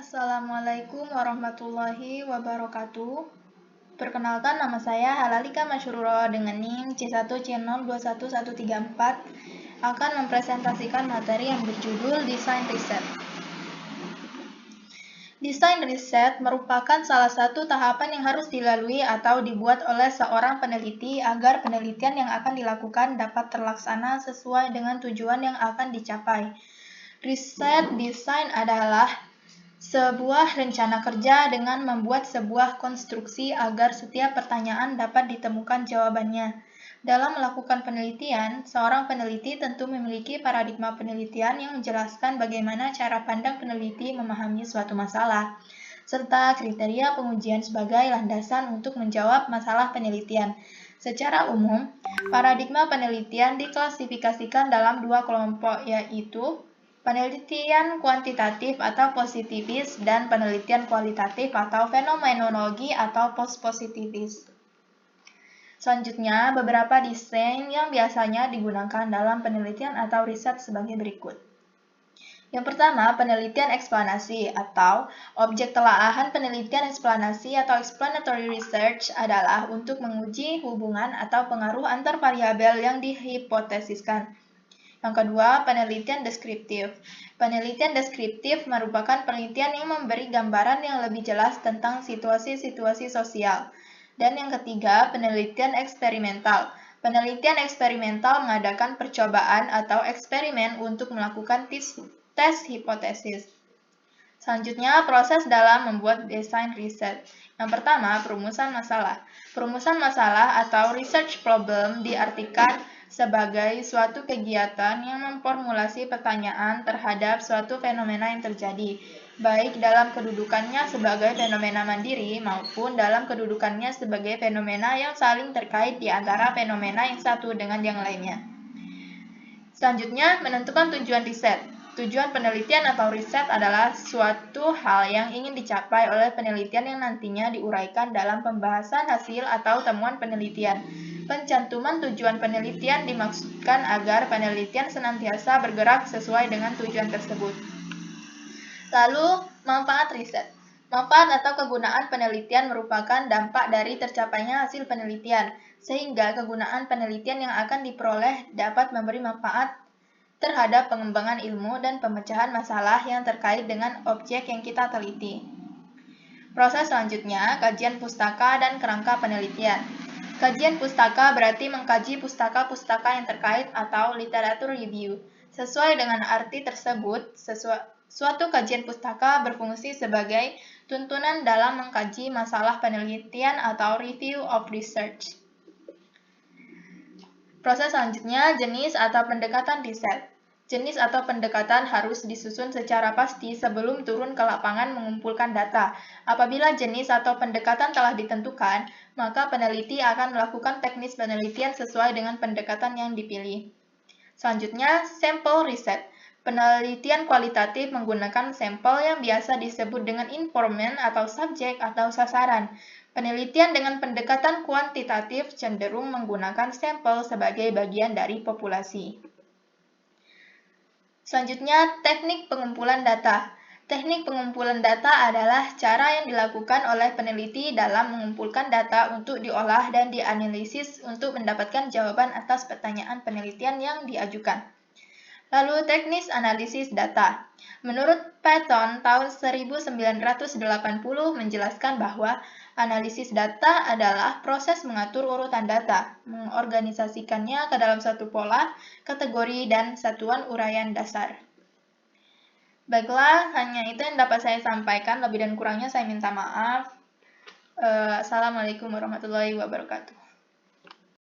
Assalamualaikum warahmatullahi wabarakatuh. Perkenalkan, nama saya Halalika Masyururo dengan NIM C1C021134 akan mempresentasikan materi yang berjudul Desain Riset. Desain riset merupakan salah satu tahapan yang harus dilalui atau dibuat oleh seorang peneliti agar penelitian yang akan dilakukan dapat terlaksana sesuai dengan tujuan yang akan dicapai. Riset desain adalah sebuah rencana kerja dengan membuat sebuah konstruksi agar setiap pertanyaan dapat ditemukan jawabannya. Dalam melakukan penelitian, seorang peneliti tentu memiliki paradigma penelitian yang menjelaskan bagaimana cara pandang peneliti memahami suatu masalah, serta kriteria pengujian sebagai landasan untuk menjawab masalah penelitian. Secara umum, paradigma penelitian diklasifikasikan dalam dua kelompok, yaitu penelitian kuantitatif atau positivis dan penelitian kualitatif atau fenomenologi atau post-positivis. Selanjutnya, beberapa desain yang biasanya digunakan dalam penelitian atau riset sebagai berikut. Yang pertama, penelitian eksplanasi atau objek telaahan penelitian eksplanasi atau explanatory research adalah untuk menguji hubungan atau pengaruh antar variabel yang dihipotesiskan. Yang kedua, penelitian deskriptif. Penelitian deskriptif merupakan penelitian yang memberi gambaran yang lebih jelas tentang situasi-situasi sosial. Dan yang ketiga, penelitian eksperimental. Penelitian eksperimental mengadakan percobaan atau eksperimen untuk melakukan tes hipotesis. Selanjutnya, proses dalam membuat desain riset. Yang pertama, perumusan masalah. Perumusan masalah atau research problem diartikan sebagai suatu kegiatan yang memformulasi pertanyaan terhadap suatu fenomena yang terjadi, baik dalam kedudukannya sebagai fenomena mandiri maupun dalam kedudukannya sebagai fenomena yang saling terkait di antara fenomena yang satu dengan yang lainnya. Selanjutnya, menentukan tujuan riset. Tujuan penelitian atau riset adalah suatu hal yang ingin dicapai oleh penelitian yang nantinya diuraikan dalam pembahasan hasil atau temuan penelitian. Pencantuman tujuan penelitian dimaksudkan agar penelitian senantiasa bergerak sesuai dengan tujuan tersebut. Lalu, manfaat riset. Manfaat atau kegunaan penelitian merupakan dampak dari tercapainya hasil penelitian, sehingga kegunaan penelitian yang akan diperoleh dapat memberi manfaat terhadap pengembangan ilmu dan pemecahan masalah yang terkait dengan objek yang kita teliti. Proses selanjutnya, kajian pustaka dan kerangka penelitian. Kajian pustaka berarti mengkaji pustaka-pustaka yang terkait atau literatur review. Sesuai dengan arti tersebut, suatu kajian pustaka berfungsi sebagai tuntunan dalam mengkaji masalah penelitian atau review of research. Proses selanjutnya, jenis atau pendekatan riset. Jenis atau pendekatan harus disusun secara pasti sebelum turun ke lapangan mengumpulkan data. Apabila jenis atau pendekatan telah ditentukan, maka peneliti akan melakukan teknis penelitian sesuai dengan pendekatan yang dipilih. Selanjutnya, sampel riset. Penelitian kualitatif menggunakan sampel yang biasa disebut dengan informan atau subjek atau sasaran. Penelitian dengan pendekatan kuantitatif cenderung menggunakan sampel sebagai bagian dari populasi. Selanjutnya, teknik pengumpulan data. Teknik pengumpulan data adalah cara yang dilakukan oleh peneliti dalam mengumpulkan data untuk diolah dan dianalisis untuk mendapatkan jawaban atas pertanyaan penelitian yang diajukan. Lalu, teknis analisis data. Menurut Patton tahun 1980 menjelaskan bahwa analisis data adalah proses mengatur urutan data, mengorganisasikannya ke dalam satu pola, kategori, dan satuan uraian dasar. Baiklah, hanya itu yang dapat saya sampaikan. Lebih dan kurangnya saya minta maaf. Assalamualaikum warahmatullahi wabarakatuh.